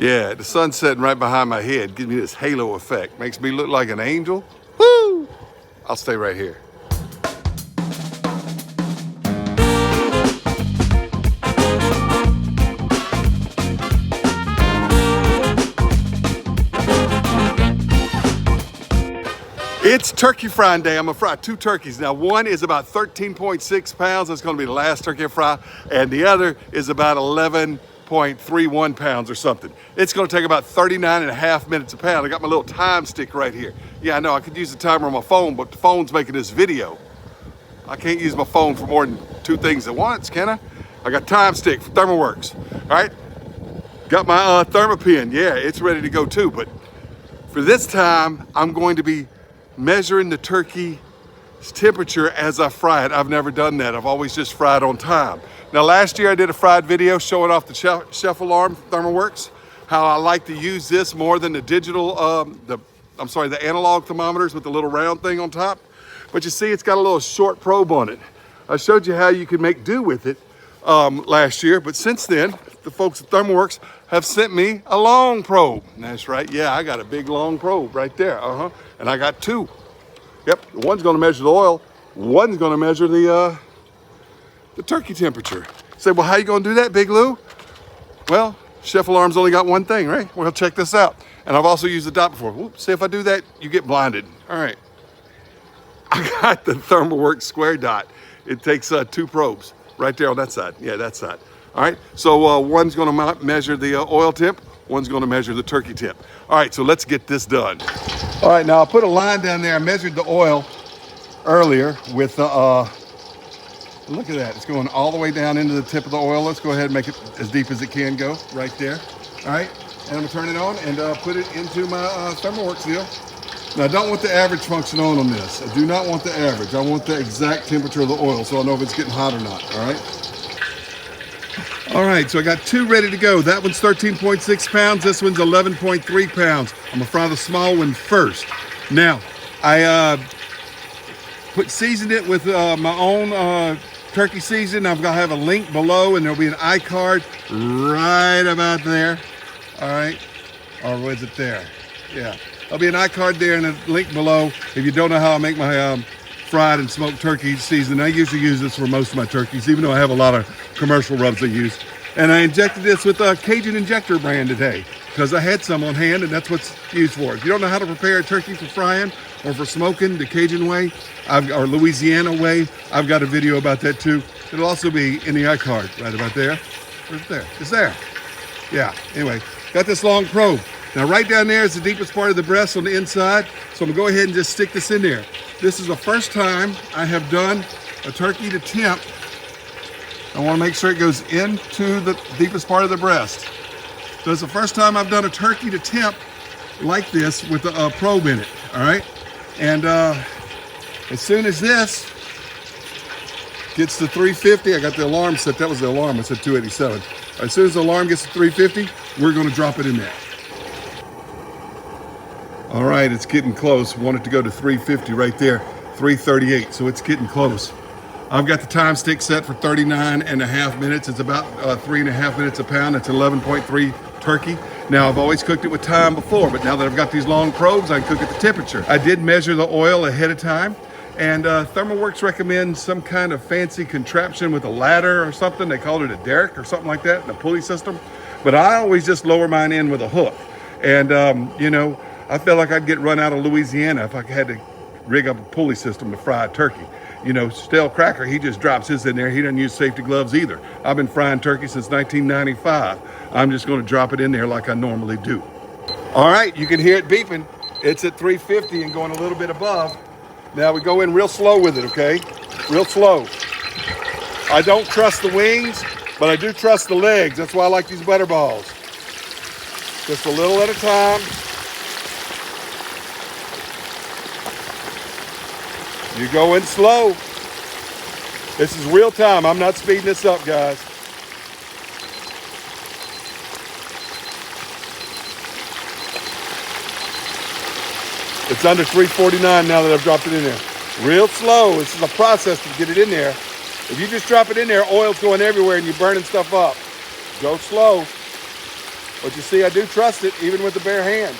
Yeah, the sun's setting right behind my head, gives me this halo effect. Makes me look like an angel. Woo! I'll stay right here. It's turkey frying day. I'm gonna fry 2 turkeys. Now, one is about 13.6 pounds. That's gonna be the last turkey I fry. And the other is about 11.31 pounds or something. It's gonna take about 39.5 minutes a pound. I got my little time stick right here. Yeah, I know, I could use the timer on my phone, but the phone's making this video. I can't use my phone for more than 2 things at once, can I? I got time stick from ThermoWorks, all right? Got my thermopin. Yeah, it's ready to go too, but for this time, I'm going to be measuring the turkey's temperature as I fry it. I've never done that. I've always just fried on time. Now, last year I did a fried video showing off the ChefAlarm ThermoWorks, how I like to use this more than the digital, the analog thermometers with the little round thing on top. But you see, it's got a little short probe on it. I showed you how you could make do with it last year, but since then, the folks at ThermoWorks have sent me a long probe. And that's right, yeah, I got a big long probe right there, and I got 2. Yep, one's gonna measure the oil, one's gonna measure the turkey temperature. Say, well, how you gonna do that, Big Lou? Well, ChefAlarm's only got one thing, right? Well, check this out. And I've also used the dot before. Whoops, see, if I do that, you get blinded. All right, I got the ThermoWorks square dot. It takes 2 probes right there on that side. Yeah, that side. All right, so one's gonna measure the oil temp, one's gonna measure the turkey temp. All right, so let's get this done. All right, now I put a line down there. I measured the oil earlier with, look at that. It's going all the way down into the tip of the oil. Let's go ahead and make it as deep as it can go right there. All right, and I'm gonna turn it on and put it into my ThermoWorks deal. Now, I don't want the average function on this. I do not want the average. I want the exact temperature of the oil so I know if it's getting hot or not, all right? All right, so I got 2 ready to go. That one's 13.6 pounds. This one's 11.3 pounds. I'm gonna fry the small one first. Now, I seasoned it with my own turkey season. I'm gonna have a link below and there'll be an iCard right about there. All right, or was it there? Yeah, there'll be an iCard there and a link below. If you don't know how I make my fried and smoked turkey season, I usually use this for most of my turkeys, even though I have a lot of commercial rubs I use. And I injected this with a Cajun Injector brand today because I had some on hand and that's what's used for. If you don't know how to prepare a turkey for frying or for smoking the Cajun way, or Louisiana way, I've got a video about that too. It'll also be in the iCard right about there. Where's it there? It's there. Yeah, anyway, got this long probe. Now right down there is the deepest part of the breast on the inside. So I'm gonna go ahead and just stick this in there. This is the first time I have done a turkey to temp. I wanna make sure it goes into the deepest part of the breast. So it's the first time I've done a turkey to temp like this with a probe in it, all right? And as soon as this gets to 350, I got the alarm set, that was the alarm, I said 287. As soon as the alarm gets to 350, we're gonna drop it in there. All right, it's getting close. Want it to go to 350 right there, 338, so it's getting close. I've got the time stick set for 39.5 minutes. It's about 3.5 minutes a pound. It's 11.3 turkey. Now, I've always cooked it with time before, but now that I've got these long probes, I can cook at the temperature. I did measure the oil ahead of time, and ThermoWorks recommends some kind of fancy contraption with a ladder or something. They call it a derrick or something like that, and a pulley system. But I always just lower mine in with a hook. And, you know, I felt like I'd get run out of Louisiana if I had to rig up a pulley system to fry a turkey. You know, Stale Cracker, he just drops his in there. He doesn't use safety gloves either. I've been frying turkey since 1995. I'm just gonna drop it in there like I normally do. All right, you can hear it beeping. It's at 350 and going a little bit above. Now we go in real slow with it, okay? Real slow. I don't trust the wings, but I do trust the legs. That's why I like these butter balls. Just a little at a time. You go in slow. This is real time. I'm not speeding this up, guys. It's under 349 now that I've dropped it in there. Real slow. This is a process to get it in there. If you just drop it in there, oil's going everywhere and you're burning stuff up. Go slow. But you see, I do trust it, even with the bare hand.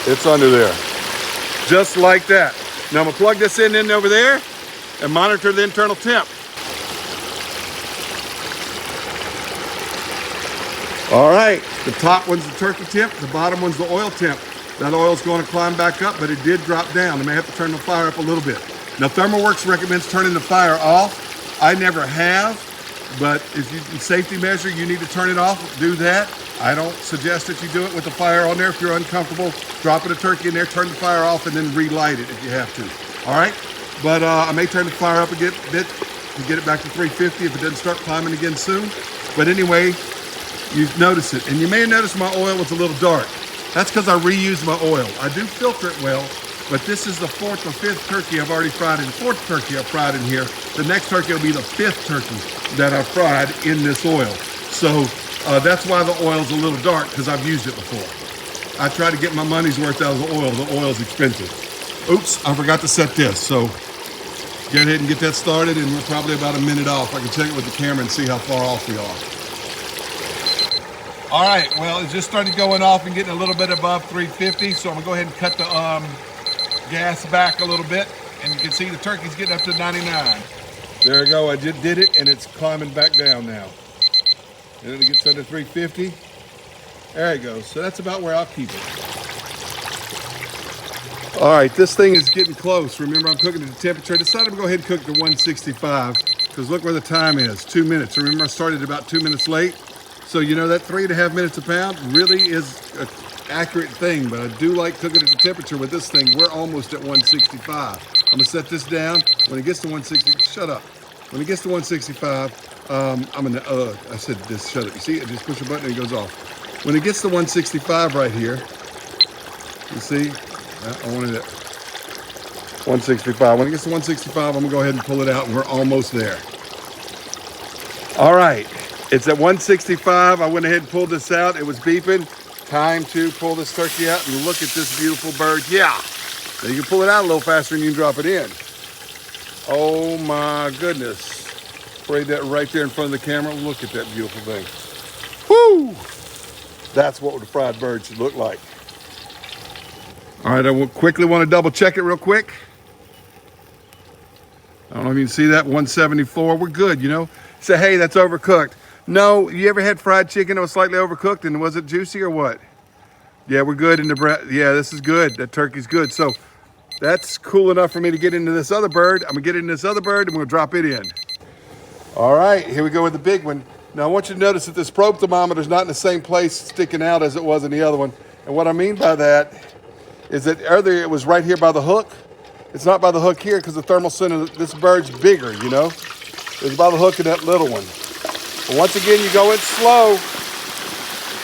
It's under there. Just like that. Now I'm gonna plug this in over there and monitor the internal temp. All right, the top one's the turkey temp, the bottom one's the oil temp. That oil's going to climb back up, but it did drop down. I may have to turn the fire up a little bit. Now, ThermoWorks recommends turning the fire off. I never have, but if you can safety measure, you need to turn it off, do that. I don't suggest that you do it with the fire on there. If you're uncomfortable dropping a turkey in there, turn the fire off and then relight it if you have to. All right, but I may turn the fire up a bit to get it back to 350 if it doesn't start climbing again soon. But anyway, you notice it. And you may have noticed my oil was a little dark. That's because I reuse my oil. I do filter it well, but this is the 4th or 5th turkey I've already fried in. 4th turkey I've fried in here. The next turkey will be the 5th turkey that I've fried in this oil. So that's why the oil's a little dark, because I've used it before. I try to get my money's worth out of the oil. The oil's expensive. Oops, I forgot to set this. So get ahead and get that started, and we're probably about a minute off. I can check it with the camera and see how far off we are. All right, well, it just started going off and getting a little bit above 350, so I'm gonna go ahead and cut the gas back a little bit, and you can see the turkey's getting up to 99. There we go, I just did it, and it's climbing back down now. And then it gets under 350. There it goes, so that's about where I'll keep it. All right, this thing is getting close. Remember, I'm cooking at the temperature. I decided to go ahead and cook to 165, because look where the time is, 2 minutes. Remember, I started about 2 minutes late. So, you know, that 3.5 minutes a pound really is an accurate thing, but I do like cooking at the temperature with this thing. We're almost at 165. I'm gonna set this down. When it gets to 160, shut up. When it gets to 165, I said this, shut up. You see, I just push a button and it goes off. When it gets to 165 right here, you see, I wanted it 165. When it gets to 165, I'm gonna go ahead and pull it out, and we're almost there. All right. It's at 165. I went ahead and pulled this out. It was beeping. Time to pull this turkey out and look at this beautiful bird. Yeah. Now you can pull it out a little faster and you can drop it in. Oh my goodness. Sprayed that right there in front of the camera. Look at that beautiful thing. Woo! That's what the fried bird should look like. All right, I will quickly want to double check it real quick. I don't know if you can see that, 174. We're good, you know. Say, hey, that's overcooked. No, you ever had fried chicken that was slightly overcooked and was it juicy or what? Yeah, we're good in the bread. Yeah, this is good. That turkey's good. So that's cool enough for me to get into this other bird. I'm gonna get into this other bird and we're gonna drop it in. All right, here we go with the big one. Now I want you to notice that this probe thermometer is not in the same place sticking out as it was in the other one. And what I mean by that is that earlier it was right here by the hook. It's not by the hook here because the thermal center, this bird's bigger, you know? It's by the hook of that little one. But once again, you go in slow.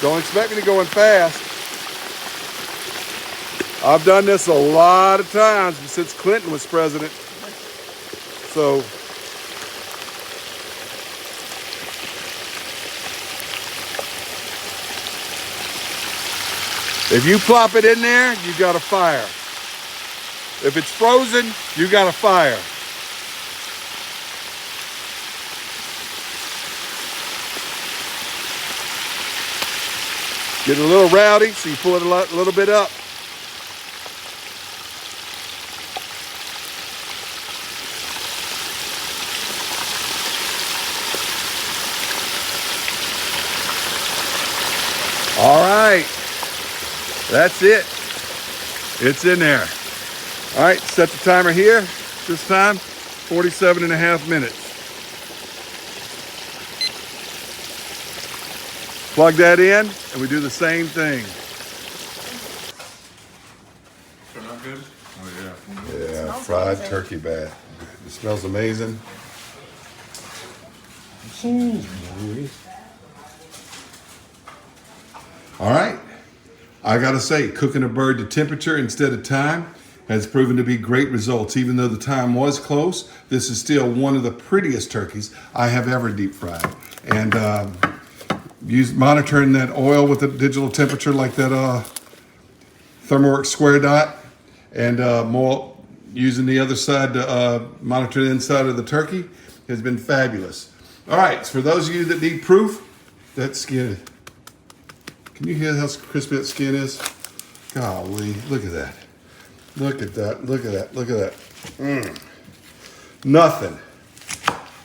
Don't expect me to go in fast. I've done this a lot of times since Clinton was president. So, if you plop it in there, you got a fire. If it's frozen, you got a fire. Getting a little rowdy, so you pull it a little bit up. All right, that's it. It's in there. All right, set the timer here. This time, 47.5 minutes. Plug that in, and we do the same thing. Turn out good? Oh yeah. Yeah, fried turkey bath. It smells amazing. All right. I gotta say, cooking a bird to temperature instead of time has proven to be great results. Even though the time was close, this is still one of the prettiest turkeys I have ever deep fried. And monitoring that oil with a digital temperature like that ThermoWorks square dot, and using the other side to monitor the inside of the turkey has been fabulous. All right, so for those of you that need proof, that skin, can you hear how crispy that skin is? Golly, look at that. Look at that, look at that, look at that.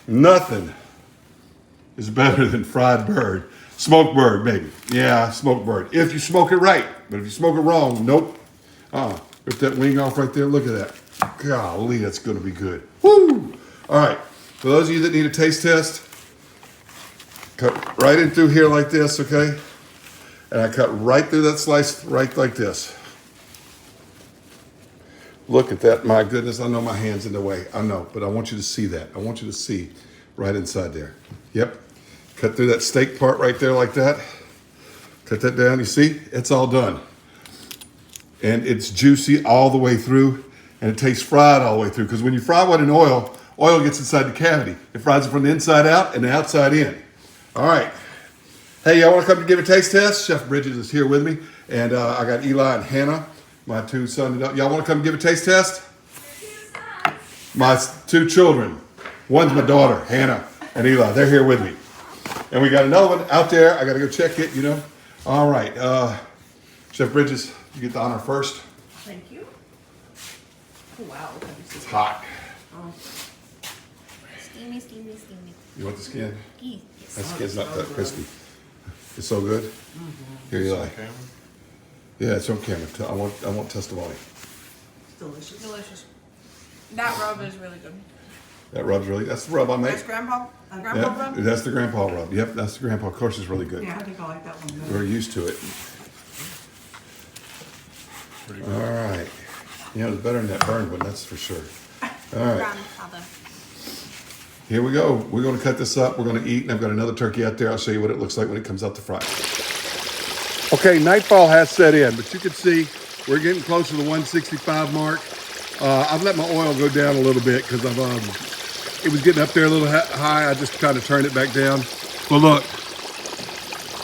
Nothing is better than fried bird. Smoked bird, baby. Yeah, smoked bird. If you smoke it right, but if you smoke it wrong, nope. Rip that wing off right there, look at that. Golly, that's gonna be good. Woo! All right, for those of you that need a taste test, cut right in through here like this, okay? And I cut right through that slice, right like this. Look at that, my goodness, I know my hand's in the way, I know, but I want you to see that. I want you to see right inside there. Yep, cut through that steak part right there like that. Cut that down, you see, it's all done. And it's juicy all the way through, and it tastes fried all the way through, because when you fry one in oil, oil gets inside the cavity. It fries it from the inside out and the outside in. All right. Hey, y'all want to come to give a taste test? Chef Bridges is here with me, and I got Eli and Hannah, my two sons. Y'all want to come give a taste test? My two children. One's my daughter, Hannah, and Eli. They're here with me. And we got another one out there. I got to go check it, you know. All right. Chef Bridges, you get the honor first. Thank you. Oh, wow. It's hot. Oh. Steamy, steamy, steamy. You want the skin? Yes. That skin's not that crispy. It's so good. Here, Eli. Yeah, it's on camera. I want testimony. It's delicious. Delicious. That rub is really good. That rub's really, that's the rub I make. That's grandpa Yeah, rub? that's the grandpa rub. Yep, that's the grandpa. Of course, it's really good. Yeah, I think I like that one better. We're used to it. All right. You know, it's better than that burned one, that's for sure. All right. Grandfather. Here we go. We're going to cut this up. We're going to eat, and I've got another turkey out there. I'll show you what it looks like when it comes out to fry. Okay, nightfall has set in, but you can see we're getting close to the 165 mark. I've let my oil go down a little bit because it was getting up there a little high. I just kind of turned it back down. But look,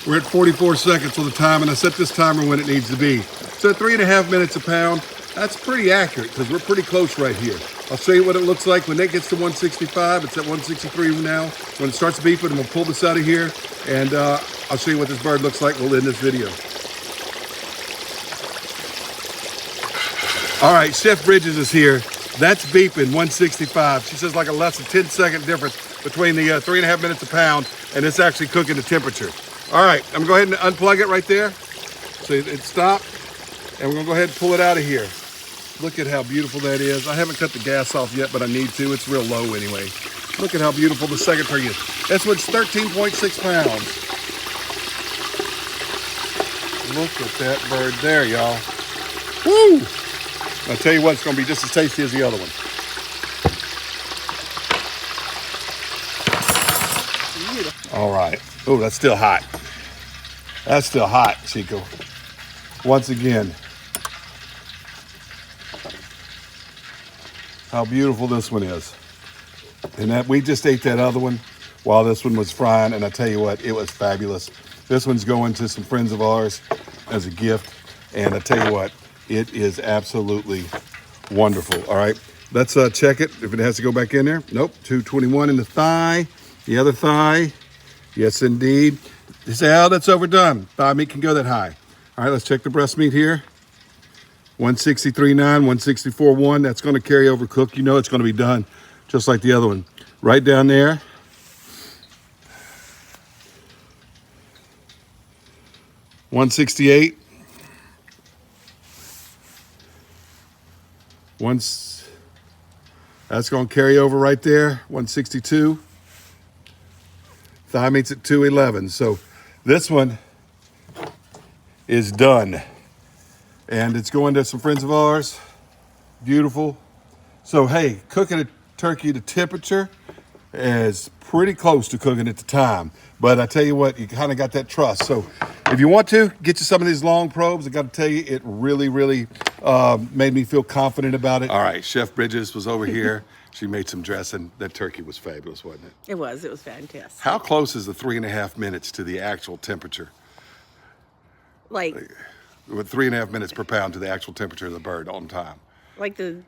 we're at 44 seconds on the time, and I set this timer when it needs to be. So 3.5 minutes a pound. That's pretty accurate because we're pretty close right here. I'll show you what it looks like when it gets to 165. It's at 163 now. When it starts beeping, I'm gonna pull this out of here, and I'll show you what this bird looks like. We'll end this video. All right, Chef Bridges is here. That's beeping 165. She says like a less than 10-second difference between the 3.5 minutes a pound, and it's actually cooking the temperature. All right, I'm gonna go ahead and unplug it right there. So it stopped, and we're gonna go ahead and pull it out of here. Look at how beautiful that is. I haven't cut the gas off yet, but I need to. It's real low anyway. Look at how beautiful the second turkey is. That's what's 13.6 pounds. Look at that bird there, y'all. Woo! I'll tell you what, it's gonna be just as tasty as the other one. All right. Oh, that's still hot. That's still hot, Chico. Once again, how beautiful this one is. And that we just ate that other one while this one was frying, and I tell you what, it was fabulous. This one's going to some friends of ours as a gift, and I tell you what, it is absolutely wonderful. All right, let's check it, if it has to go back in there. Nope, 221 in the thigh, the other thigh, yes indeed. They say, oh, that's overdone. Thigh meat can go that high. All right, let's check the breast meat here. 163.9, 164.1, that's gonna carry over cook. You know it's gonna be done just like the other one. Right down there. $168. That's gonna carry over right there, 162. Thigh meat's at 211. So this one is done. And it's going to some friends of ours. Beautiful. So hey, cooking a turkey to temperature is pretty close to cooking it to time. But I tell you what, you kind of got that trust. So if you want to, get you some of these long probes. I got to tell you, it really, really made me feel confident about it. All right, Chef Bridges was over here. She made some dressing. That turkey was fabulous, wasn't it? It was fantastic. How close is the 3.5 minutes to the actual temperature? Like With 3.5 minutes per pound to the actual temperature of the bird on time. the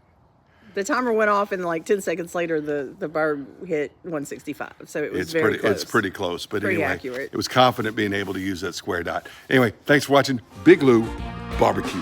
The timer went off, and like 10 seconds later, the bird hit 165. So it was very close. It's pretty close, but Pretty anyway, accurate. it was confident being able to use that square dot. Anyway, thanks for watching Big Lou Barbecue.